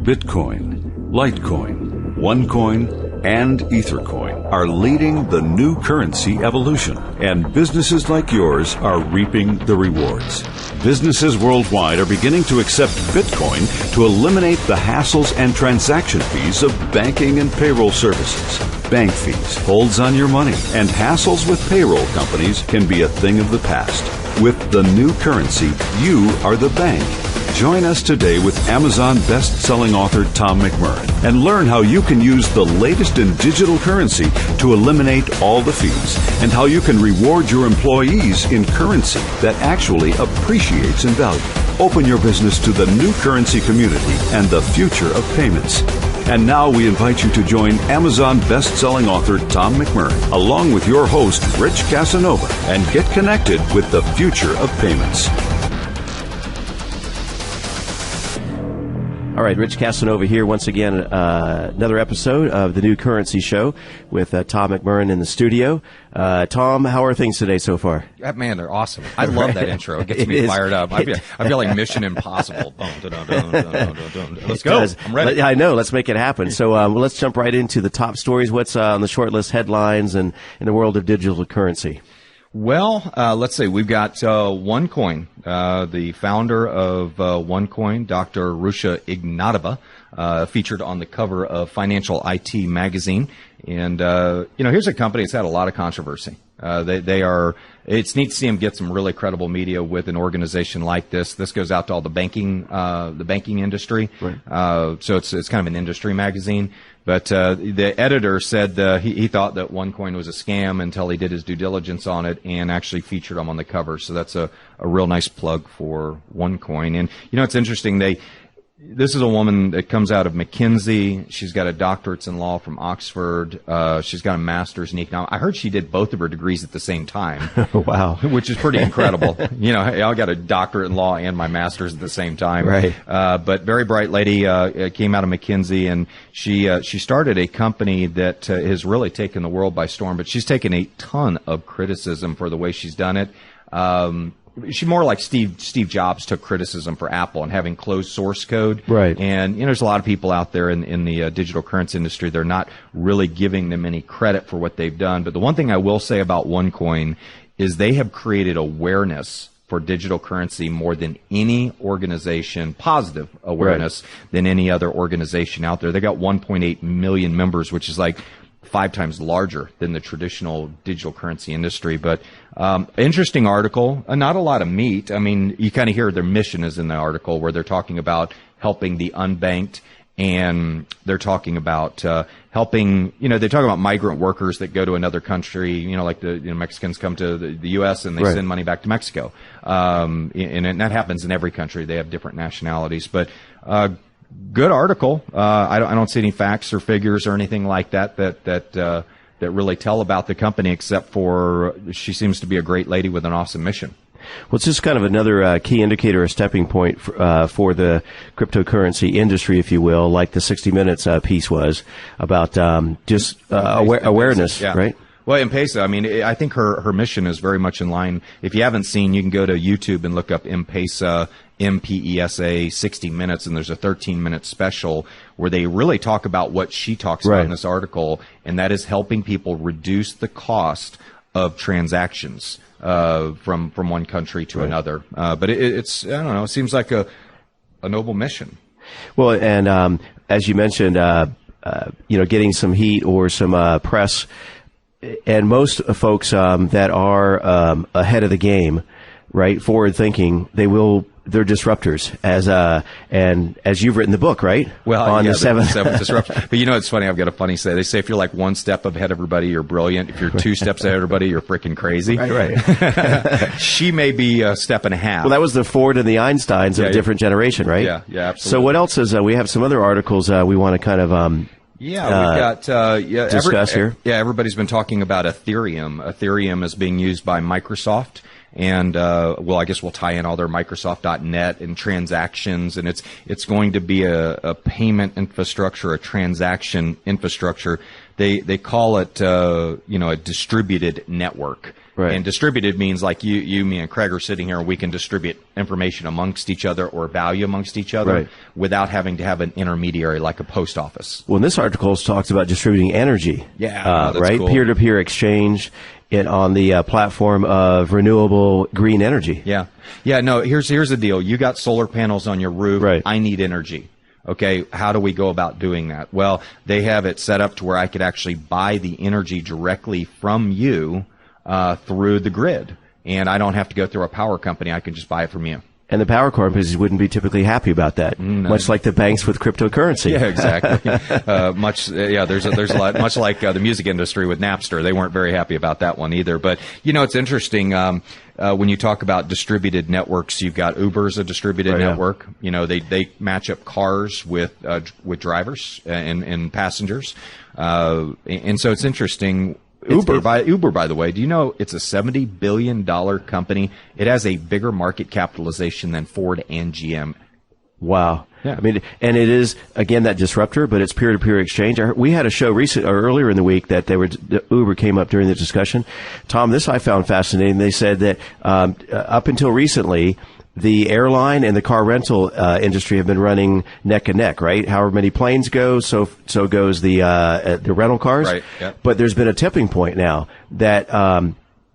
Bitcoin, Litecoin, OneCoin, and Ethercoin are leading the new currency evolution, and businesses like yours are reaping the rewards. Businesses worldwide are beginning to accept Bitcoin to eliminate the hassles and transaction fees of banking and payroll services. Bank fees, holds on your money, and hassles with payroll companies can be a thing of the past. With the new currency, you are the bank. Join us today with Amazon best-selling author Tom McMurrain and learn how you can use the latest in digital currency to eliminate all the fees and how you can reward your employees in currency that actually appreciates in value. Open your business to the new currency community and the future of payments. And now we invite you to join Amazon best-selling author Tom McMurrain along with your host Rich Casanova and get connected with the future of payments. All right, Rich Casanova here once again, another episode of the New Currency Show with Tom McMurrain in the studio. Tom, how are things today so far? Man, they're awesome. I love that intro. It gets me fired up. I feel like Mission Impossible. Let's go. I'm ready. I know. Let's make it happen. So let's jump right into the top stories. What's on the short list headlines and in the world of digital currency? Well, let's see. We've got OneCoin. The founder of OneCoin, Dr. Rusha Ignatova, featured on the cover of Financial IT magazine. And, here's a company that's had a lot of controversy. It's neat to see them get some really credible media with an organization like this. This goes out to all the banking industry. Right. So it's kind of an industry magazine. But the editor said he thought that OneCoin was a scam until he did his due diligence on it and actually featured them on the cover. So that's a real nice plug for OneCoin. And, it's interesting. This is a woman that comes out of McKinsey. She's got a doctorate in law from Oxford. She's got a master's in economics. I heard she did both of her degrees at the same time. Wow. Which is pretty incredible. I got a doctorate in law and my master's at the same time. Right. But very bright lady, came out of McKinsey, and she started a company that has really taken the world by storm, but she's taken a ton of criticism for the way she's done it. She more like Steve Jobs took criticism for Apple and having closed source code. Right. And, there's a lot of people out there in the digital currency industry. They're not really giving them any credit for what they've done. But the one thing I will say about OneCoin is they have created awareness for digital currency more than any organization, positive awareness than any other organization out there. They got 1.8 million members, which is like 5 times larger than the traditional digital currency industry. But interesting article, not a lot of meat. I mean, you kind of hear their mission is in the article where they're talking about helping the unbanked, and they're talking about helping, they talk about migrant workers that go to another country, like the Mexicans come to the U.S. and they send money back to Mexico. And that happens in every country. They have different nationalities. But good article. I don't see any facts or figures or anything like that really tell about the company, except for she seems to be a great lady with an awesome mission. Well, it's just kind of another key indicator, a stepping point for the cryptocurrency industry, if you will, like the 60 Minutes piece was about awareness, right? Well, M-Pesa, I think her mission is very much in line. If you haven't seen, you can go to YouTube and look up M-Pesa, M-P-E-S-A, 60 Minutes, and there's a 13-minute special where they really talk about what she talks about in this article, and that is helping people reduce the cost of transactions from one country to another. But it's, I don't know, it seems like a noble mission. Well, and as you mentioned, getting some heat or some press. And most folks that are ahead of the game, right, forward thinking, they're disruptors, as you've written the book, right? Well, on the seventh disruption. But it's funny. I've got a funny say. They say if you're like one step ahead of everybody, you're brilliant. If you're 2 steps ahead of everybody, you're freaking crazy. Right. She may be a step and a half. Well, that was the Ford and the Einsteins of a different generation, right? Yeah, absolutely. So what else is? We have some other articles we want to kind of. We've got discuss here. Yeah, everybody's been talking about Ethereum. Ethereum is being used by Microsoft, And well, I guess we'll tie in all their Microsoft.net and transactions, and it's going to be a payment infrastructure, a transaction infrastructure. They call it a distributed network. Right. And distributed means like you, me, and Craig are sitting here, and we can distribute information amongst each other or value amongst each other, right, without having to have an intermediary like a post office. Well, this article talks about distributing energy. Yeah, that's right? cool. Peer-to-peer exchange on the platform of renewable green energy. Yeah. Yeah, no, here's the deal. You got solar panels on your roof. Right. I need energy. Okay, how do we go about doing that? Well, they have it set up to where I could actually buy the energy directly from you through the grid, and I don't have to go through a power company. I can just buy it from you. And the power companies wouldn't be typically happy about that, much like the banks with cryptocurrency. Yeah, exactly. There's a lot, much like the music industry with Napster. They weren't very happy about that one either. But, it's interesting. When you talk about distributed networks, you've got Uber's a distributed network. They match up cars with drivers and passengers. And so it's interesting. Uber, by the way, do you know it's a $70 billion company? It has a bigger market capitalization than Ford and GM. Wow. Yeah. I mean, and it is, again, that disruptor, but it's peer-to-peer exchange. We had a show earlier in the week that Uber came up during the discussion. Tom, this I found fascinating. They said that up until recently, the airline and the car rental industry have been running neck and neck, right? However many planes go, so goes the rental cars. Right. Yep. But there's been a tipping point now that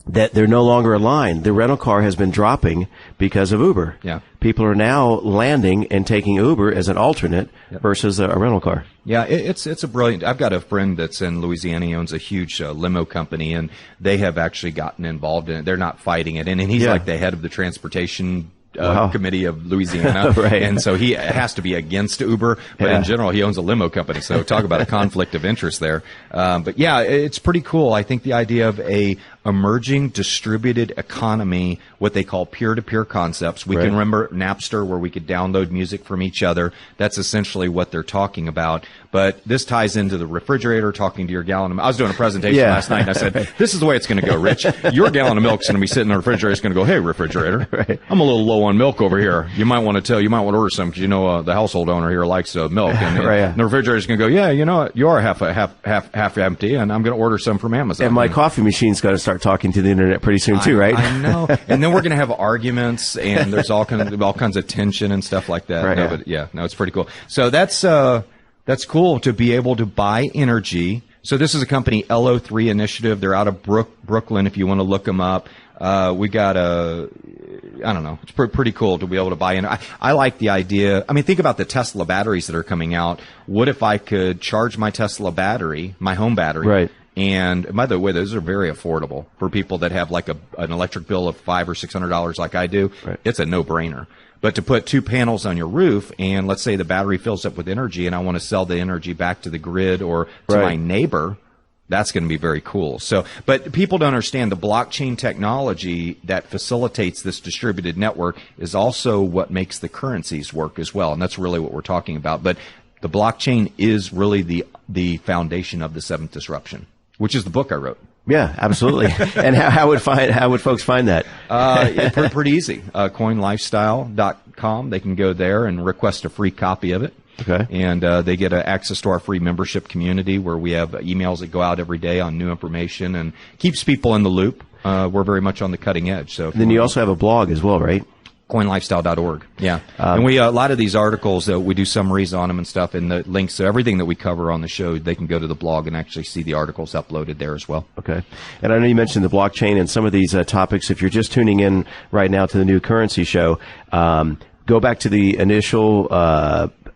they're no longer aligned. The rental car has been dropping because of Uber. Yeah. People are now landing and taking Uber as an alternate versus a rental car. Yeah, it's a brilliant. I've got a friend that's in Louisiana. He owns a huge limo company, and they have actually gotten involved in it. They're not fighting it, and he's like the head of the transportation committee of Louisiana. Right. And so he has to be against Uber, but in general, he owns a limo company. So talk about a conflict of interest there. But yeah, it's pretty cool. I think the idea of a emerging distributed economy, what they call peer-to-peer concepts. We can remember Napster, where we could download music from each other. That's essentially what they're talking about. But this ties into the refrigerator, talking to your gallon of milk. I was doing a presentation last night, and I said, this is the way it's going to go, Rich. Your gallon of milk's going to be sitting in the refrigerator. It's going to go, hey, refrigerator, I'm a little low on milk over here. You might want to order some, because the household owner here likes milk. And the refrigerator's going to go, you are half empty, and I'm going to order some from Amazon. And my coffee machine's got to start talking to the internet pretty soon too, right? I know. And then we're going to have arguments, and there's all kinds of tension and stuff like that. It's pretty cool. So that's cool to be able to buy energy. So this is a company, LO3 Initiative. They're out of Brooklyn, if you want to look them up. We got I don't know. It's pretty cool to be able to buy in. I like the idea. I mean, think about the Tesla batteries that are coming out. What if I could charge my Tesla battery, my home battery? Right. And by the way, those are very affordable for people that have like an electric bill of $500 or $600 like I do. Right. It's a no-brainer. But to put 2 panels on your roof, and let's say the battery fills up with energy, and I want to sell the energy back to the grid or to my neighbor, that's going to be very cool. So, but people don't understand the blockchain technology that facilitates this distributed network is also what makes the currencies work as well. And that's really what we're talking about. But the blockchain is really the foundation of the seventh disruption, which is the book I wrote. Yeah, absolutely. And how would folks find that? Pretty easy. Coinlifestyle.com. They can go there and request a free copy of it. Okay. And they get access to our free membership community, where we have emails that go out every day on new information and keeps people in the loop. We're very much on the cutting edge. So then you also have a blog as well, right? Coinlifestyle.org. Yeah. And we, a lot of these articles, we do summaries on them and stuff, and the links to everything that we cover on the show, they can go to the blog and actually see the articles uploaded there as well. Okay. And I know you mentioned the blockchain and some of these topics. If you're just tuning in right now to the New Currency Show, go back to the initial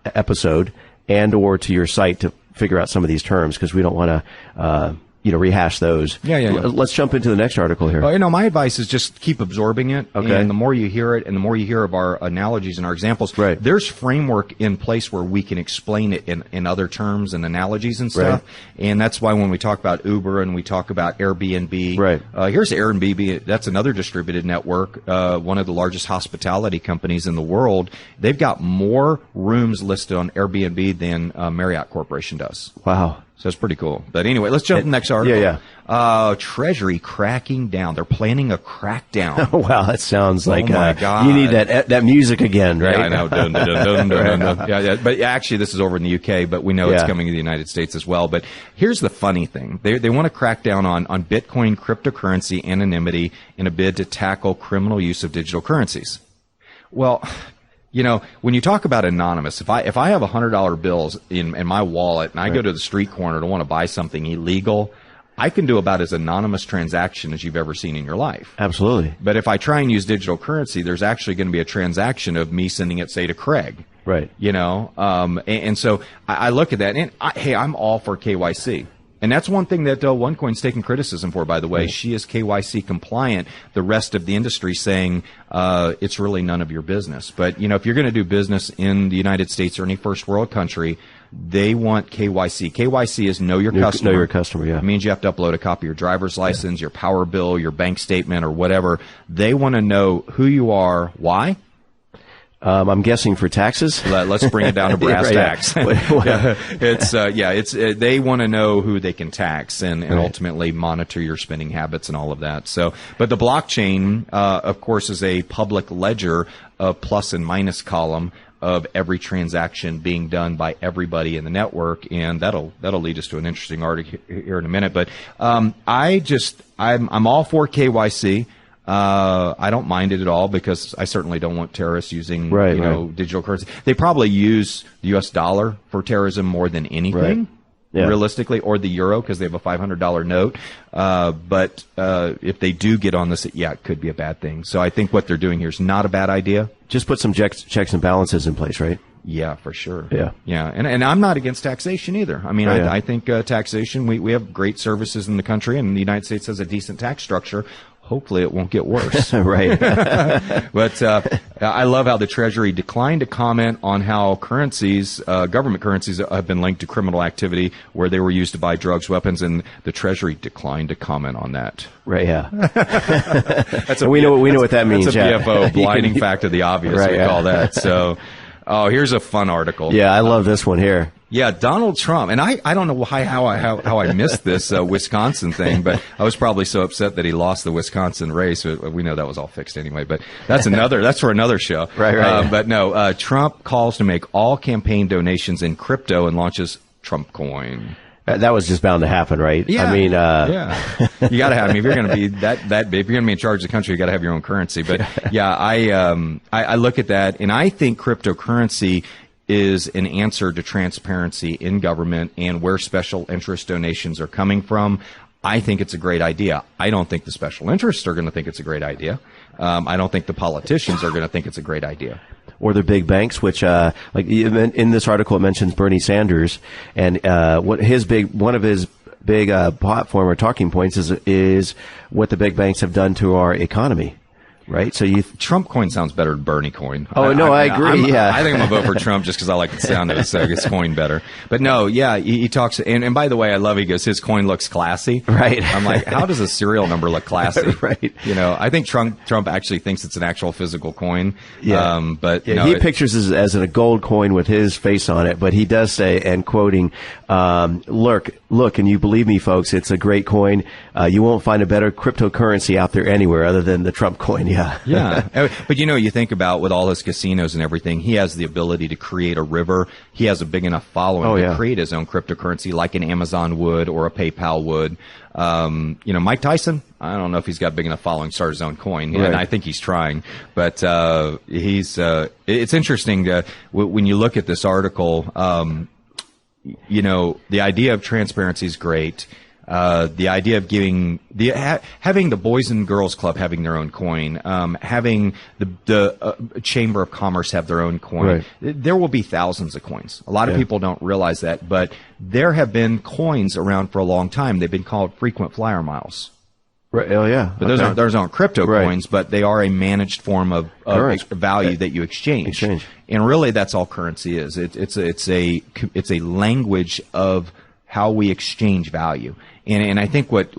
episode and or to your site to figure out some of these terms, because we don't want to rehash those. Yeah. Let's jump into the next article here. Well, my advice is just keep absorbing it. Okay. And the more you hear it and the more you hear of our analogies and our examples, there's framework in place where we can explain it in other terms and analogies and stuff. Right. And that's why when we talk about Uber and we talk about Airbnb, here's Airbnb. That's another distributed network, one of the largest hospitality companies in the world. They've got more rooms listed on Airbnb than Marriott Corporation does. Wow. So it's pretty cool. But anyway, let's jump to the next article. Yeah. Treasury cracking down. They're planning a crackdown. Wow, that sounds like my God. You need that music again, right? Yeah, I know. Dun, dun, dun, dun, dun, dun. Yeah. But actually, this is over in the UK, but we know it's coming to the United States as well. But here's the funny thing. They want to crack down on Bitcoin cryptocurrency anonymity in a bid to tackle criminal use of digital currencies. Well, when you talk about anonymous, if I have $100 bills in my wallet and I go to the street corner to want to buy something illegal, I can do about as anonymous transaction as you've ever seen in your life. Absolutely. But if I try and use digital currency, there's actually going to be a transaction of me sending it, say, to Craig. Right. And so I look at that, and I'm all for KYC. And that's one thing that OneCoin's taking criticism for, by the way. She is KYC compliant. The rest of the industry saying it's really none of your business. But, if you're going to do business in the United States or any first world country, they want KYC. KYC is know your customer. Know your customer, yeah. It means you have to upload a copy of your driver's license, your power bill, your bank statement, or whatever. They want to know who you are. Why? I'm guessing for taxes. Let's bring it down to brass tacks. They want to know who they can tax and ultimately monitor your spending habits and all of that. So, but the blockchain, of course, is a public ledger of plus and minus column of every transaction being done by everybody in the network, and that'll lead us to an interesting article here in a minute. But I'm all for KYC. I don't mind it at all because I certainly don't want terrorists using digital currency. They probably use the U.S. dollar for terrorism more than anything, realistically, or the euro because they have a $500 note. But if they do get on this, it could be a bad thing. So I think what they're doing here is not a bad idea. Just put some checks and balances in place, right? Yeah, for sure. Yeah. And I'm not against taxation either. I mean, I think taxation, we have great services in the country, and the United States has a decent tax structure. Hopefully it won't get worse. Right. But I love how the Treasury declined to comment on how currencies, government currencies, have been linked to criminal activity where they were used to buy drugs, weapons, and the Treasury declined to comment on that. Right, yeah. We know what that means. That's a BFO, blinding fact of the obvious, we call that. So, here's a fun article. Yeah, I love this one here. Yeah, Donald Trump, and I don't know how I missed this Wisconsin thing, but I was probably so upset that he lost the Wisconsin race. We know that was all fixed anyway, but that's for another show. Right. But no, Trump calls to make all campaign donations in crypto and launches Trump Coin. That was just bound to happen, right? Yeah. I mean, you got to have. I mean, if you're going to be that big, if you're going to be in charge of the country, you got to have your own currency. But I look at that, and I think cryptocurrency is an answer to transparency in government and where special interest donations are coming from. I think it's a great idea. I don't think the special interests are going to think it's a great idea. I don't think the politicians are going to think it's a great idea. Or the big banks, which, like in this article, it mentions Bernie Sanders, and one of his big platform or talking points is what the big banks have done to our economy. Right, so Trump coin sounds better than Bernie coin. I agree. I think I'm gonna vote for Trump just because I like the sound of his coin better. But no, he talks. And by the way, I love he goes, his coin looks classy. Right. I'm like, how does a serial number look classy? Right. I think Trump actually thinks it's an actual physical coin. Yeah. He pictures it as a gold coin with his face on it, but he does say, and quoting, look, and you believe me, folks, it's a great coin. You won't find a better cryptocurrency out there anywhere other than the Trump coin. Yeah. But you think about with all his casinos and everything, he has the ability to create a river. He has a big enough following to create his own cryptocurrency like an Amazon would or a PayPal would. Mike Tyson, I don't know if he's got big enough following to start his own coin. Right. And I think he's trying. But it's interesting when you look at this article, the idea of transparency is great. The idea of having the Boys and Girls Club having their own coin, having the Chamber of Commerce have their own coin. Right. There will be thousands of coins. A lot of people don't realize that, but there have been coins around for a long time. They've been called frequent flyer miles. Right. Oh, yeah. But those aren't crypto coins, but they are a managed form of value that you exchange. And really, that's all currency is. It's a language of how we exchange value. And I think what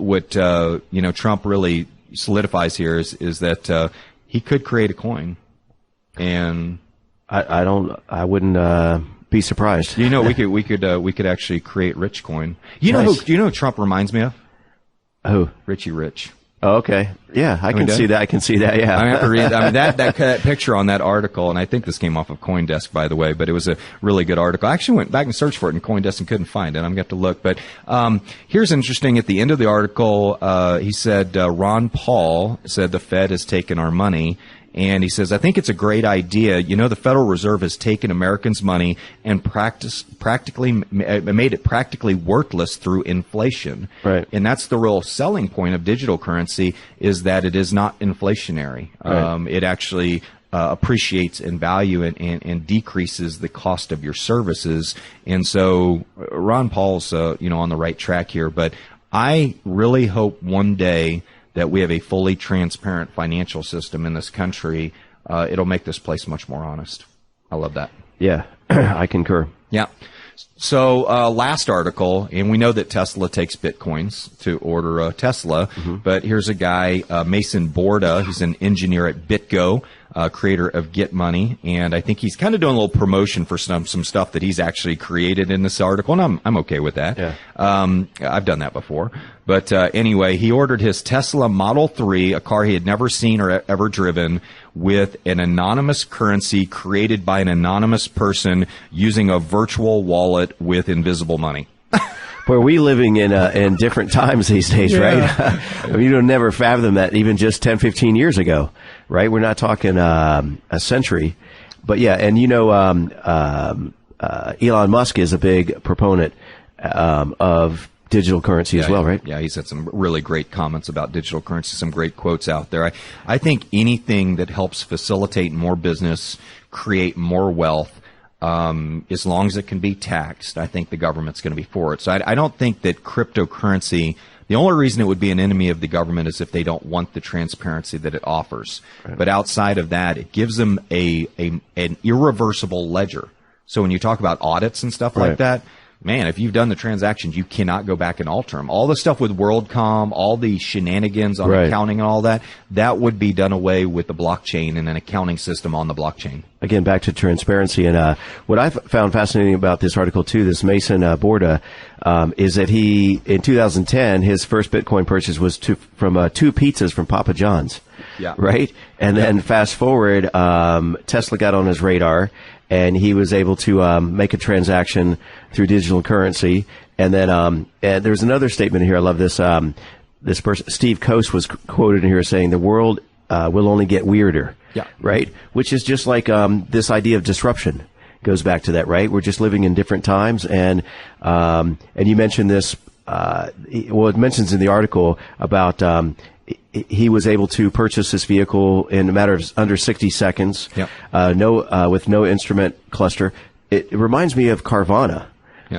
Trump really solidifies here is that he could create a coin. And I wouldn't be surprised. You know, we could actually create Rich Coin. You know Nice. do you know who Trump reminds me of? Who? Richie Rich. Oh, okay. Yeah, I can see that. I can see that. Yeah. I have to read. I mean, that picture on that article, and I think this came off of CoinDesk, by the way, but it was a really good article. I actually went back and searched for it in CoinDesk and couldn't find it. I'm going to have to look. But here's interesting. At the end of the article, he said Ron Paul said the Fed has taken our money. And he says, I think it's a great idea. You know, the Federal Reserve has taken Americans' money and made it practically worthless through inflation. Right. And that's the real selling point of digital currency, is that it is not inflationary. Right. It actually appreciates in value and decreases the cost of your services. And so Ron Paul's, on the right track here. But I really hope one day that we have a fully transparent financial system in this country. It'll make this place much more honest. I love that. Yeah, I concur. Yeah. So last article, and we know that Tesla takes Bitcoins to order a Tesla, but here's a guy, Mason Borda. He's an engineer at BitGo, creator of Get Money, and I think he's kind of doing a little promotion for some stuff that he's actually created in this article, and I'm okay with that. Yeah. I've done that before. But anyway, he ordered his Tesla Model 3, a car he had never seen or ever driven, with an anonymous currency created by an anonymous person using a virtual wallet with invisible money. Where we living in different times these days, right? I mean, you'd never fathom that even just 10, 15 years ago, right? We're not talking a century. But yeah, and Elon Musk is a big proponent of digital currency as well, right? Yeah, he's had some really great comments about digital currency, some great quotes out there. I think anything that helps facilitate more business, create more wealth, as long as it can be taxed, I think the government's going to be for it. So I don't think that cryptocurrency, the only reason it would be an enemy of the government is if they don't want the transparency that it offers. Right. But outside of that, it gives them an irreversible ledger. So when you talk about audits and stuff like that, man, if you've done the transactions, you cannot go back and alter them. All the stuff with WorldCom, all the shenanigans on accounting and all that, that would be done away with the blockchain and an accounting system on the blockchain. Again, back to transparency. And what I found fascinating about this article, too, this Mason Borda, is that he, in 2010, his first Bitcoin purchase was from 2 pizzas from Papa John's. Yeah. Right? And then fast forward, Tesla got on his radar, and he was able to make a transaction through digital currency. And then and there's another statement here. I love this. This person, Steve Coase, was quoted in here saying, "The world will only get weirder." Yeah. Right? Which is just like this idea of disruption goes back to that, right? We're just living in different times. And you mentioned this, it mentions in the article about he was able to purchase this vehicle in a matter of under 60 seconds, with no instrument cluster. It reminds me of Carvana,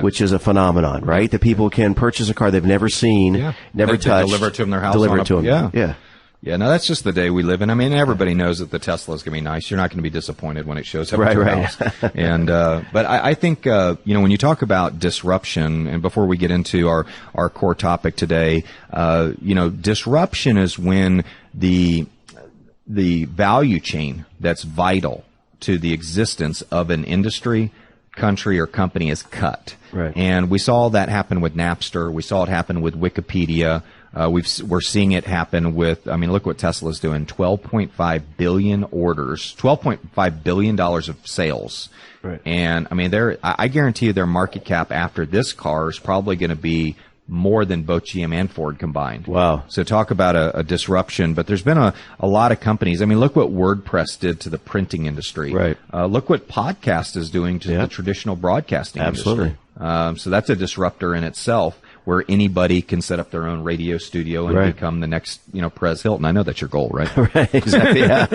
which is a phenomenon, right? That people can purchase a car they've never seen, never touched, deliver it to them their house, deliver it to them. Yeah, no, that's just the day we live in. I mean, everybody knows that the Tesla is going to be nice. You're not going to be disappointed when it shows up at your house. And, but I think, when you talk about disruption, and before we get into our core topic today, disruption is when the value chain that's vital to the existence of an industry, country, or company is cut. Right. And we saw that happen with Napster. We saw it happen with Wikipedia. We're seeing it happen with, look what Tesla's doing, 12.5 billion orders, $12.5 billion of sales. Right. And I guarantee you their market cap after this car is probably going to be more than both GM and Ford combined. Wow. So talk about a disruption, but there's been a lot of companies. Look what WordPress did to the printing industry. Right. Look what podcast is doing to the traditional broadcasting industry. So that's a disruptor in itself, where anybody can set up their own radio studio and become the next, Perez Hilton. I know that's your goal, right? Right, exactly, yeah.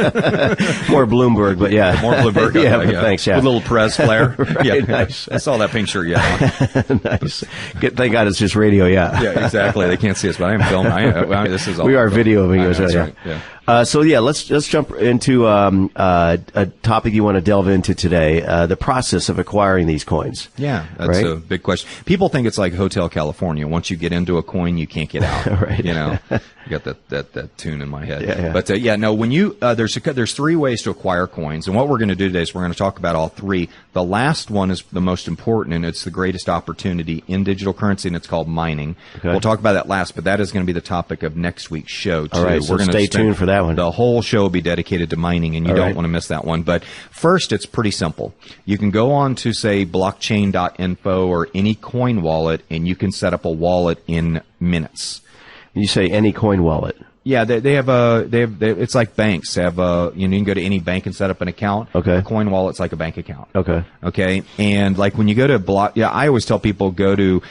More Bloomberg, but yeah. More Bloomberg. Yeah. Thanks, yeah. With a little Perez flair. Nice. I saw that pink shirt you had on. Nice. Thank God it's just radio, Yeah, exactly. They can't see us, but I am filming. This is all. We are videoing. That's right. Yeah. So yeah, let's jump into a topic you want to delve into today: the process of acquiring these coins. Yeah, that's a big question. People think it's like Hotel California. Once you get into a coin, you can't get out. Right. You know, you got that tune in my head. Yeah. But no, when you there's 3 ways to acquire coins, and what we're going to do today is we're going to talk about all 3. The last one is the most important, and it's the greatest opportunity in digital currency, and it's called mining. Okay. We'll talk about that last, but that is going to be the topic of next week's show too. All right, so stay tuned for that one. The whole show will be dedicated to mining, and you don't want to miss that one. But first, it's pretty simple. You can go on to, say, blockchain.info or any coin wallet, and you can set up a wallet in minutes. You say any coin wallet. Yeah, they have it's like banks. They have you can go to any bank and set up an account. Okay. A coin wallet's like a bank account. Okay. And like when you go to I always tell people go to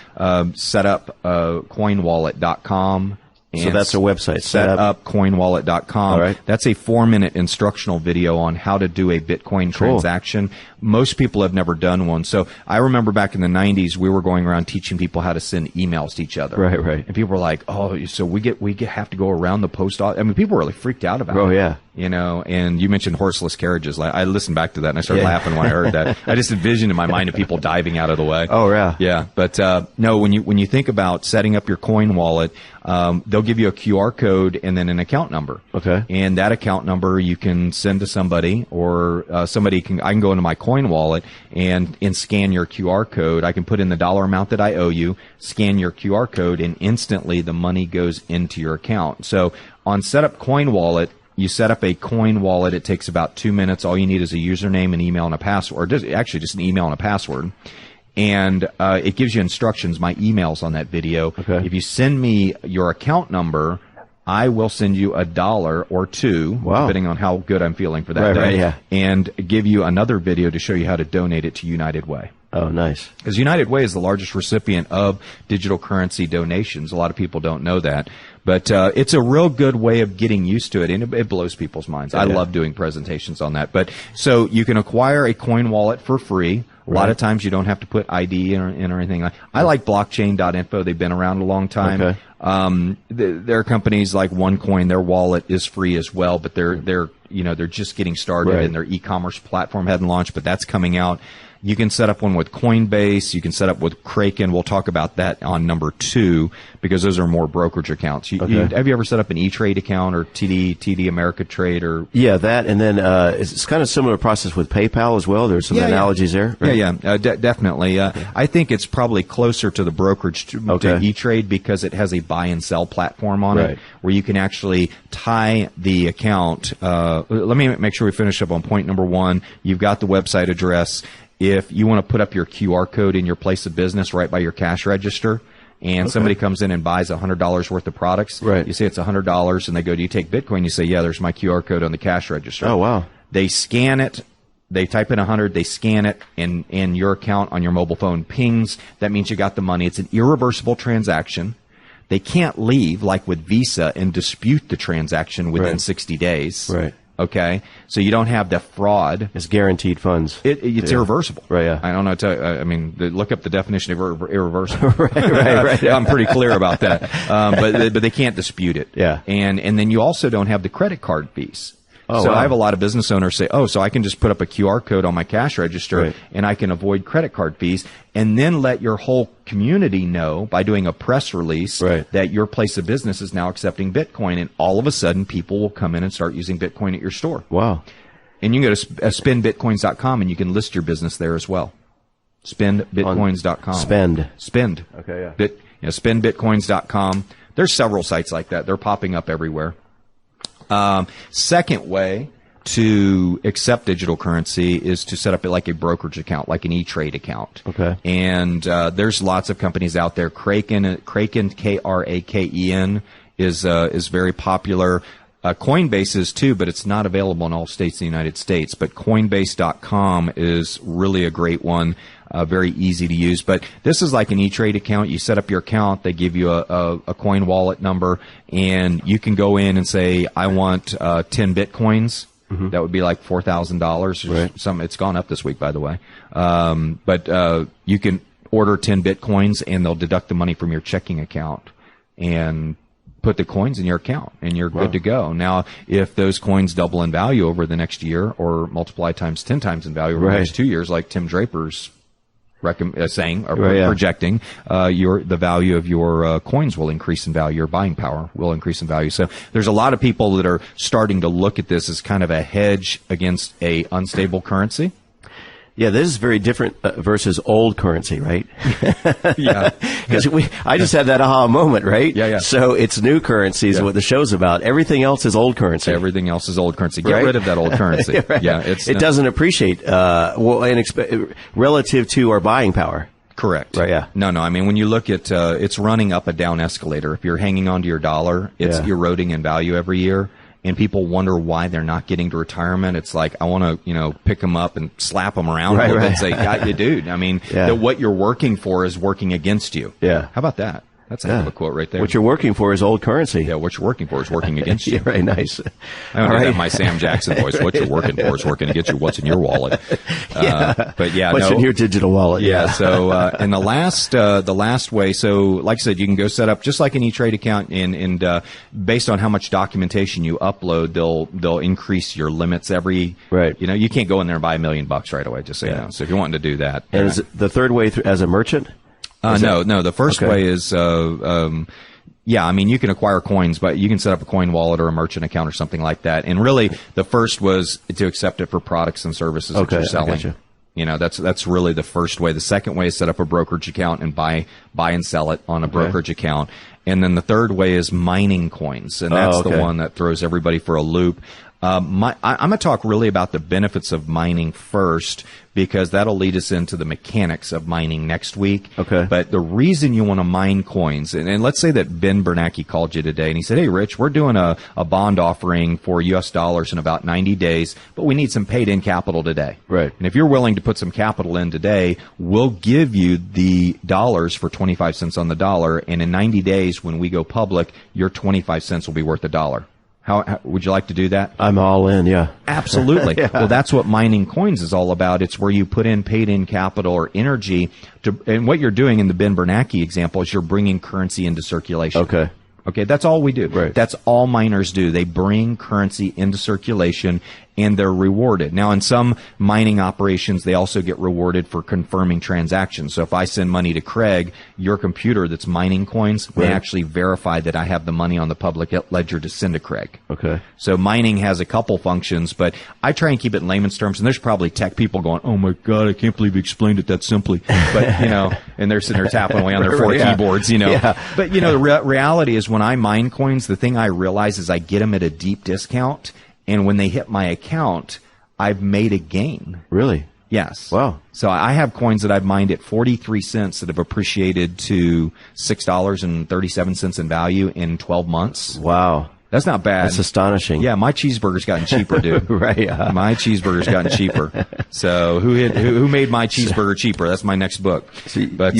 set up coinwallet.com. So that's a website. Setupcoinwallet.com. All right. That's a 4-minute instructional video on how to do a Bitcoin transaction. Most people have never done one. So I remember back in the 90s, we were going around teaching people how to send emails to each other. Right. And people were like, "Oh, so we have to go around the post office." I mean, people were really freaked out about it. Oh yeah. You know, and you mentioned horseless carriages. I listened back to that and I started laughing when I heard that. I just envisioned in my mind of people diving out of the way. Oh yeah. Yeah. But, no, when you think about setting up your coin wallet, they'll give you a QR code and then an account number. Okay. And that account number you can send to somebody, or I can go into my coin wallet and scan your QR code. I can put in the dollar amount that I owe you, scan your QR code, and instantly the money goes into your account. So on Setup Coin Wallet, you set up a coin wallet. It takes about 2 minutes. All you need is a username, an email, and a password. Actually, just an email and a password. And it gives you instructions. My email's on that video. Okay. If you send me your account number, I will send you $1 or $2, depending on how good I'm feeling for that day, right, yeah. and give you another video to show you how to donate it to United Way. Oh, nice. Because United Way is the largest recipient of digital currency donations. A lot of people don't know that. But it's a real good way of getting used to it, and it blows people's minds. I love doing presentations on that. But so you can acquire a coin wallet for free. A lot of times you don't have to put ID in or anything. I like blockchain.info. They've been around a long time. Okay. There are companies like OneCoin. Their wallet is free as well, but they're just getting started, and their e-commerce platform hadn't launched, but that's coming out. You can set up one with Coinbase. You can set up with Kraken. We'll talk about that on number 2 because those are more brokerage accounts. Have you ever set up an E-Trade account or TD America Trade or? Yeah, that, and then it's kind of similar process with PayPal as well. There's some analogies there. Right? Yeah, definitely. I think it's probably closer to the brokerage to E-Trade because it has a buy and sell platform on it where you can actually tie the account. Let me make sure we finish up on point number 1. You've got the website address. If you want to put up your QR code in your place of business right by your cash register, and somebody comes in and buys $100 worth of products, you say it's $100, and they go, "Do you take Bitcoin?" You say, "Yeah, there's my QR code on the cash register." Oh, wow. They scan it. They type in 100, they scan it, and your account on your mobile phone pings. That means you got the money. It's an irreversible transaction. They can't leave, like with Visa, and dispute the transaction within 60 days. Right. Okay, so you don't have the fraud. It's guaranteed funds. It's irreversible. Right, yeah. I don't know. I mean, look up the definition of irreversible. right. I'm pretty clear about that. But they can't dispute it. Yeah. And then you also don't have the credit card fees. Oh, so wow. I have a lot of business owners say, so I can just put up a QR code on my cash register and I can avoid credit card fees, and then let your whole community know by doing a press release that your place of business is now accepting Bitcoin, and all of a sudden people will come in and start using Bitcoin at your store. Wow. And you can go to spendbitcoins.com and you can list your business there as well. Spendbitcoins.com. Spend. Okay, yeah. Spendbitcoins.com. There's several sites like that. They're popping up everywhere. Second way to accept digital currency is to set up like a brokerage account, like an E-Trade account. Okay. And there's lots of companies out there. Kraken, Kraken, is very popular. Coinbase is too, but it's not available in all states in the United States. But Coinbase.com is really a great one. Very easy to use. But this is like an E-Trade account. You set up your account. They give you a coin wallet number, and you can go in and say, I want 10 Bitcoins. Mm-hmm. That would be like $4,000. Right. It's gone up this week, by the way. But you can order 10 Bitcoins, and they'll deduct the money from your checking account. And put the coins in your account and you're good to go. Now, if those coins double in value over the next year or multiply times 10 times in value over the next 2 years, like Tim Draper's saying or projecting, the value of your coins will increase in value. Your buying power will increase in value. So there's a lot of people that are starting to look at this as kind of a hedge against a unstable currency. Yeah, this is very different versus old currency, right? Yeah. Because I just had that aha moment, right? Yeah. So it's new currency is what the show's about. Everything else is old currency. Everything else is old currency. Get rid of that old currency. Right. Yeah, it doesn't appreciate relative to our buying power. Correct. Right, yeah. No, I mean, when you look at, it's running up a down escalator. If you're hanging on to your dollar, it's eroding in value every year. And people wonder why they're not getting to retirement. It's like, I want to, pick them up and slap them around a little bit and say, got you, dude. I mean, that what you're working for is working against you. Yeah. How about that? That's a hell of a quote right there. What you're working for is old currency. Yeah, what you're working for is working against you. Right, nice. I don't have my Sam Jackson voice. What you're working for is working against you. What's in your wallet? What's in your digital wallet? Yeah. So, and the last way, so like I said, you can go set up just like an E-Trade account and based on how much documentation you upload, they'll increase your limits every, you can't go in there and buy $1 million right away, just so you know. So if you're wanting to do that. And is the third way as a merchant? No. The first way is, I mean, you can acquire coins, but you can set up a coin wallet or a merchant account or something like that. And really, the first was to accept it for products and services that you're selling. I gotcha. That's really the first way. The second way is set up a brokerage account and buy and sell it on a brokerage account. And then the third way is mining coins, and that's the one that throws everybody for a loop. I'm going to talk really about the benefits of mining first, because that'll lead us into the mechanics of mining next week. Okay. But the reason you want to mine coins, and let's say that Ben Bernanke called you today and he said, hey, Rich, we're doing a bond offering for U.S. dollars in about 90 days, but we need some paid-in capital today. Right. And if you're willing to put some capital in today, we'll give you the dollars for 25 cents on the dollar, and in 90 days when we go public, your 25 cents will be worth $1. How would you like to do that? I'm all in, yeah. Absolutely. Well, that's what mining coins is all about. It's where you put in paid-in capital or energy and what you're doing in the Ben Bernanke example is you're bringing currency into circulation. Okay, that's all we do. Right. That's all miners do. They bring currency into circulation, and they're rewarded. Now, in some mining operations, they also get rewarded for confirming transactions. So if I send money to Craig, your computer that's mining coins may actually verify that I have the money on the public ledger to send to Craig. Okay. So mining has a couple functions, but I try and keep it in layman's terms, and there's probably tech people going, oh my God, I can't believe you explained it that simply. But, and they're sitting there tapping away on their four keyboards, But, the reality is when I mine coins, the thing I realize is I get them at a deep discount. And when they hit my account, I've made a gain. Really? Yes. Wow. So I have coins that I've mined at 43 cents that have appreciated to $6.37 in value in 12 months. Wow. That's not bad. That's astonishing. Yeah, my cheeseburger's gotten cheaper, dude. Right. My cheeseburger's gotten cheaper. So who made my cheeseburger cheaper? That's my next book. But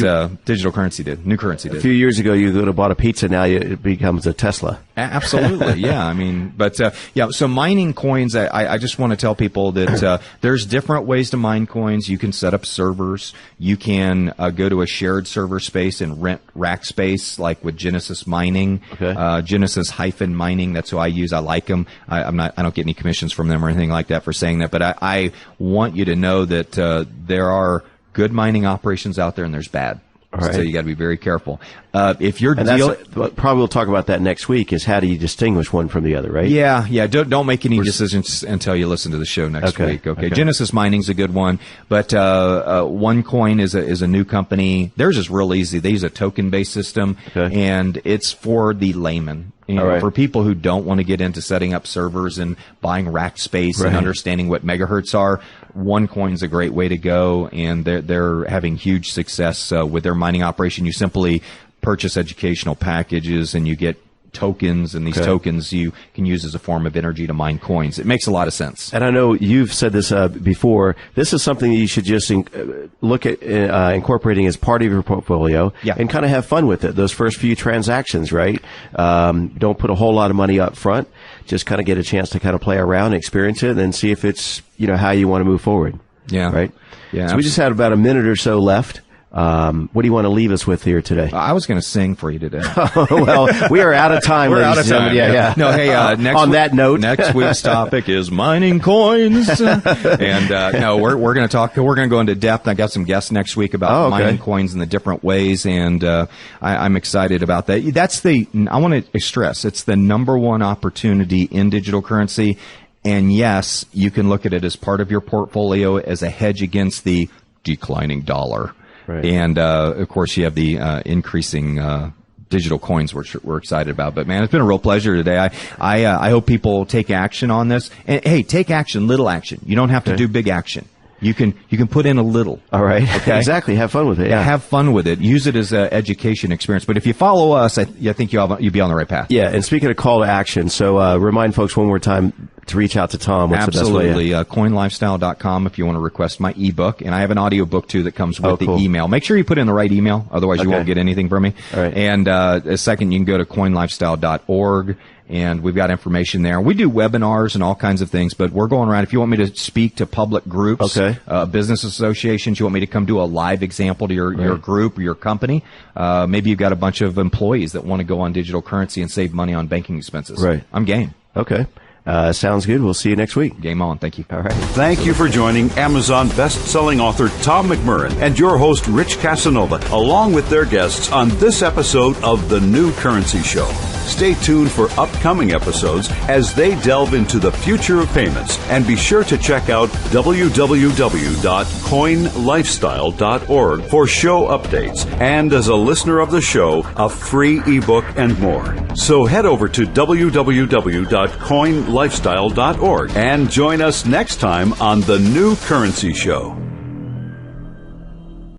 digital currency did. New currency did. A few years ago, you could have bought a pizza. Now it becomes a Tesla. Absolutely. Yeah. I mean, but so mining coins, I just want to tell people that there's different ways to mine coins. You can set up servers. You can go to a shared server space and rent rack space, like with Genesis Mining. Okay. Genesis-Mining. That's who I use. I like them. I don't get any commissions from them or anything like that for saying that. But I want you to know that there are good mining operations out there and there's bad. Right. So you got to be very careful. If you're probably we'll talk about that next week. Is how do you distinguish one from the other, right? Yeah. Don't make any decisions until you listen to the show next week. Okay. Genesis Mining's a good one, but OneCoin is a new company. Theirs is real easy. They use a token-based system, and it's for the layman. For people who don't want to get into setting up servers and buying rack space and understanding what megahertz are, OneCoin's a great way to go, and they're having huge success with their mining operation. You simply purchase educational packages and you get tokens, and these tokens you can use as a form of energy to mine coins. It makes a lot of sense. And I know you've said this before. This is something that you should just look at incorporating as part of your portfolio and kind of have fun with it. Those first few transactions, right? Don't put a whole lot of money up front. Just kind of get a chance to kind of play around, experience it, and then see if it's how you want to move forward. Yeah. Right? Yeah. So we just had about a minute or so left. What do you want to leave us with here today? I was going to sing for you today. Well, we are out of time. We're out of time. Yeah. No, hey, that note, next week's topic is mining coins. And, no, we're going to go into depth. I got some guests next week about mining coins in the different ways. And, I'm excited about that. I want to stress, it's the number one opportunity in digital currency. And yes, you can look at it as part of your portfolio as a hedge against the declining dollar. Right. And, of course, you have the increasing digital coins, which we're excited about. But, man, it's been a real pleasure today. I hope people take action on this. And, hey, take action, little action. You don't have to do big action. You can put in a little. All right. Okay? Exactly. Have fun with it. Yeah. Have fun with it. Use it as an education experience. But if you follow us, I think you'll be on the right path. Yeah. And speaking of call to action, so remind folks one more time to reach out to Tom. What's Absolutely. the best way? Coinlifestyle.com if you want to request my ebook. And I have an audio book, too, that comes with the email. Make sure you put in the right email. Otherwise, you won't get anything from me. All right. And second, you can go to coinlifestyle.org. And we've got information there. We do webinars and all kinds of things, but we're going around. If you want me to speak to public groups, business associations, you want me to come do a live example to your group or your company, maybe you've got a bunch of employees that want to go on digital currency and save money on banking expenses. Right. I'm game. Okay. Sounds good. We'll see you next week. Game on. Thank you. All right. Thank you for joining Amazon best-selling author Tom McMurrain and your host Rich Casanova, along with their guests on this episode of The New Currency Show. Stay tuned for upcoming episodes as they delve into the future of payments, and be sure to check out www.coinlifestyle.org for show updates and, as a listener of the show, a free ebook and more. So head over to www.coinlifestyle.org and join us next time on The New Currency Show.